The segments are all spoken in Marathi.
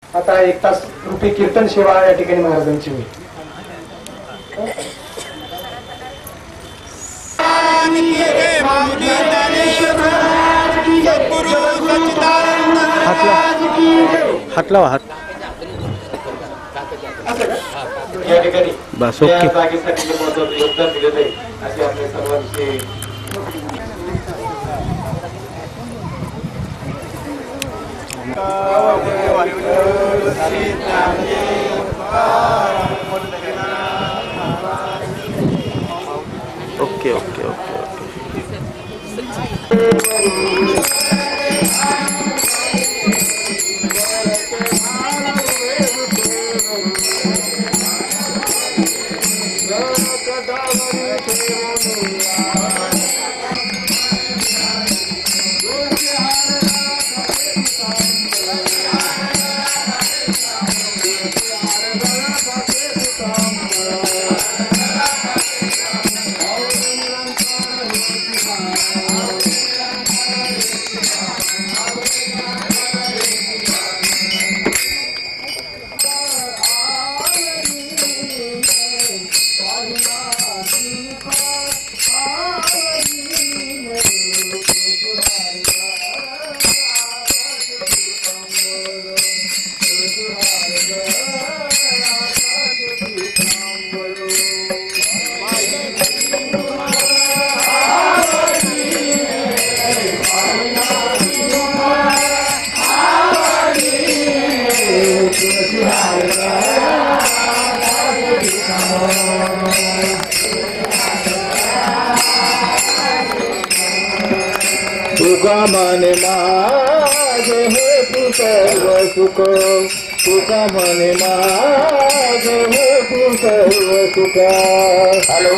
आता 1 तास रुपये कीर्तन सेवा या ठिकाणी महाराजांची होईल. हात लावा हात या ठिकाणी बस ओके. जागेसाठी योगदान दिलेलं आहे असे आपल्या सर्वांचे ओके ओके ओके तुका मने माझे हे तू सर्व सुख तुका मने माझे हे तू सर्व सुख. Hello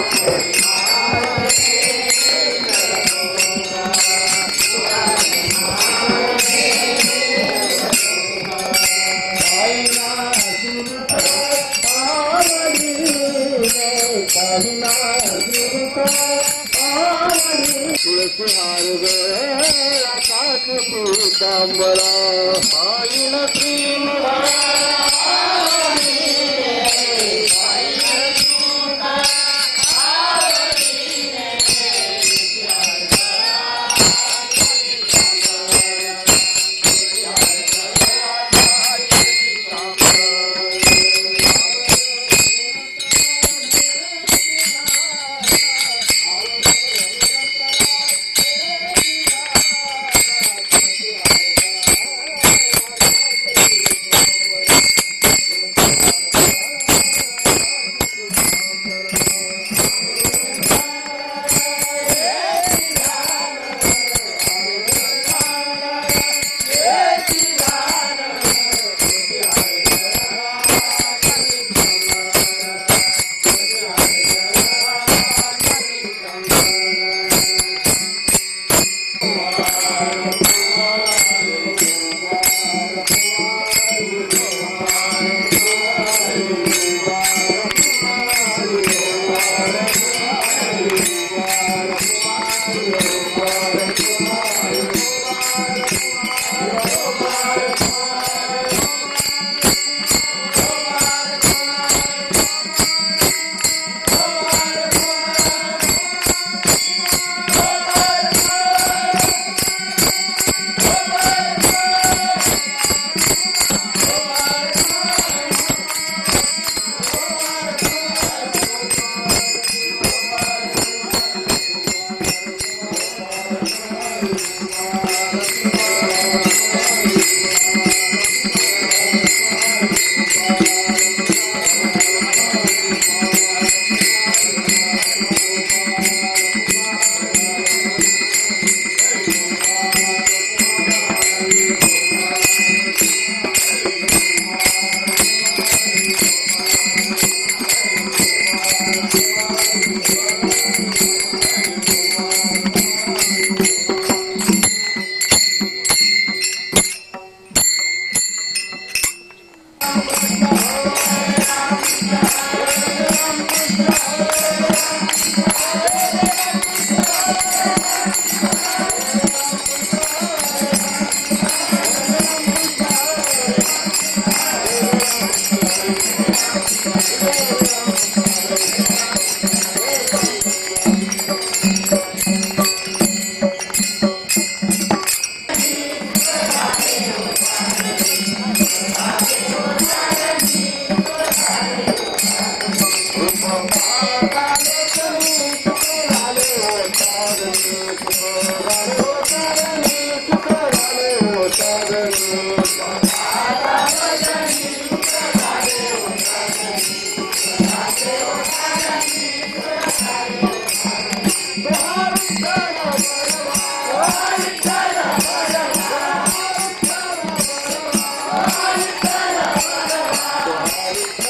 Thank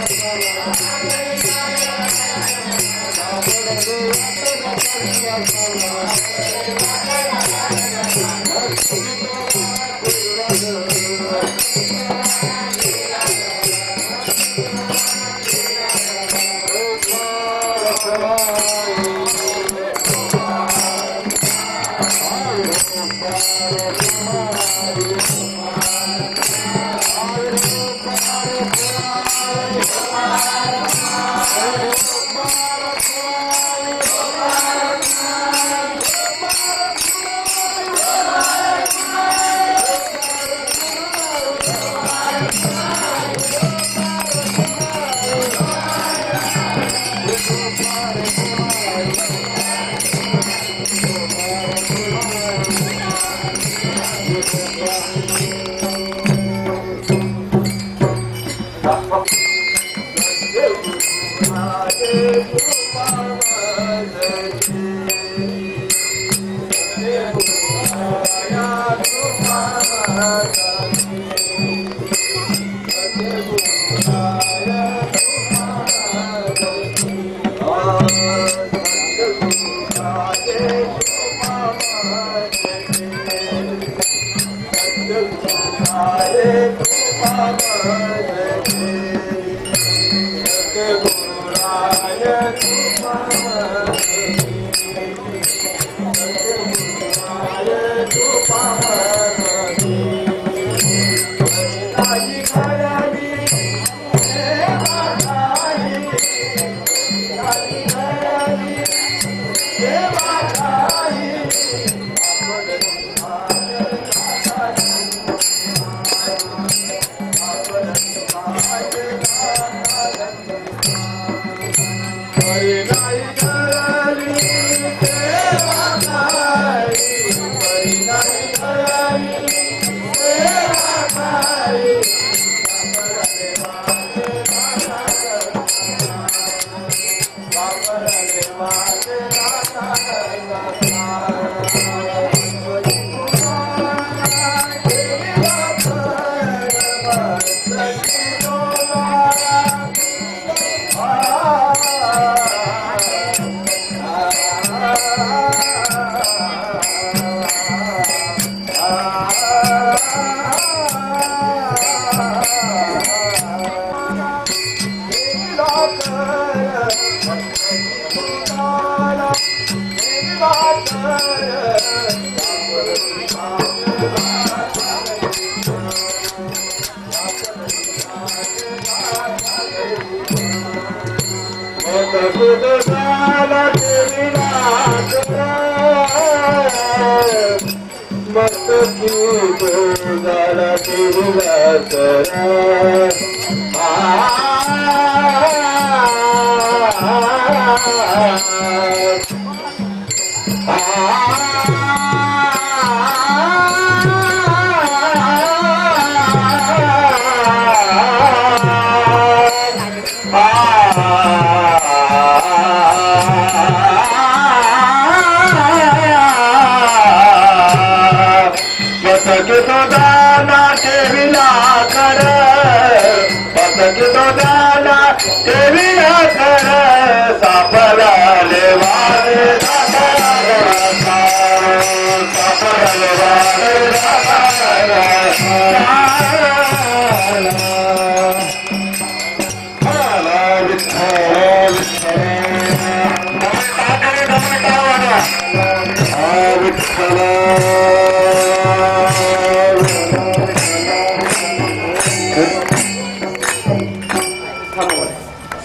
you.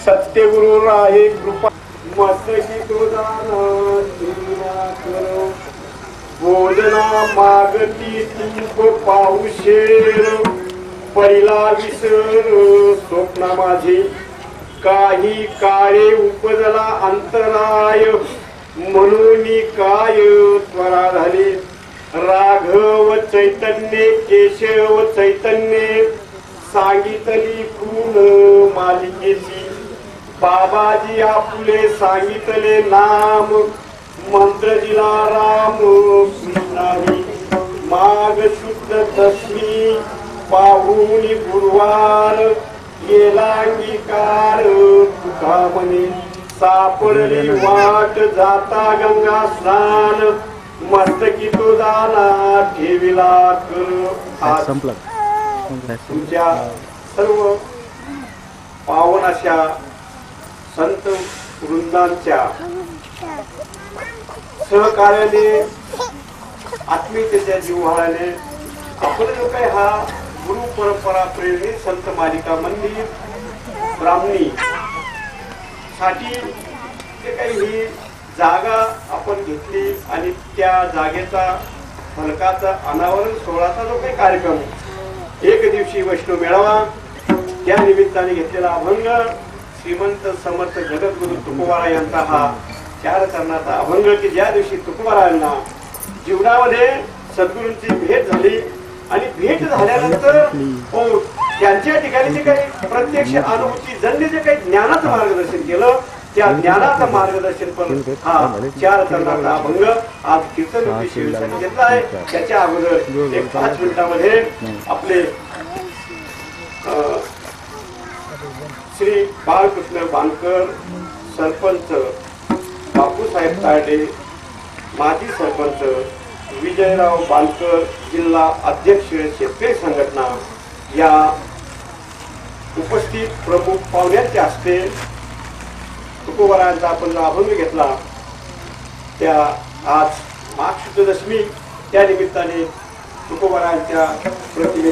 सत्यगुरु राहे कृपा मस्तकी भोजना मागती तूप पाऊशेर पहिला विसर स्वप्न माझे काही काळे उपजला अंतराय म्हणून काय त्वरा झाली राघव चैतन्य केशव चैतन्य सांगितली पूर्ण मालिकेची बाबाजी आपुले सांगितले नाम मंत्र दिला राम कृष्णानी माघ शुद्ध दशमी पाहुणी गुरुवार गेला अंगीकार तुका म्हणे सापडली वाट जाता गंगा स्नान मस्तकी तो झाला ठेविला कर आज संपला तुमच्या सर्व पावन अशा संत वृंदांच्या सहकार्याने आत्मीयतेच्या जिव्हाळ्याने आपण जो काही हा गुरु परंपरा प्रेरित संत मालिका मंदिर ब्राह्मणी साठी जे काही ही जागा आपण घेतली आणि त्या जागेचा फलकाचा अनावरण सोहळाचा जो काही कार्यक्रम एक दिवशी वैष्णव मेळावा त्या निमित्ताने घेतलेला अभंग श्रीमंत समर्थ जगद्गुरु तुकोबारा यांचा हा 4 चरणाचा अभंग की ज्या दिवशी तुकोबारा यांना जीवनामध्ये सद्गुरूंची भेट झाली आणि भेट झाल्यानंतर त्यांच्या ठिकाणी जे काही प्रत्यक्ष अनुभूती जन्य जे काही ज्ञानाचं मार्गदर्शन केलं त्या ज्ञानाचं मार्गदर्शन पण हा 4 चरणाचा अभंग आज कीर्तन शिवसाठी घेतला आहे. त्याच्या अगोदर एक 5 मिनिटांमध्ये आपले श्री बाळकृष्ण बांदकर सरपंच बापूसाहेब तायडे माजी सरपंच विजयराव बांदकर जिल्हा अध्यक्ष शेतकरी संघटना या उपस्थित प्रमुख पाहुण्यांच्या हस्ते तुकोबारायांचा आपण जो अभंग घेतला त्या आज माघ शुद्ध दशमी त्या निमित्ताने तुकोबारायांच्या प्रतिमे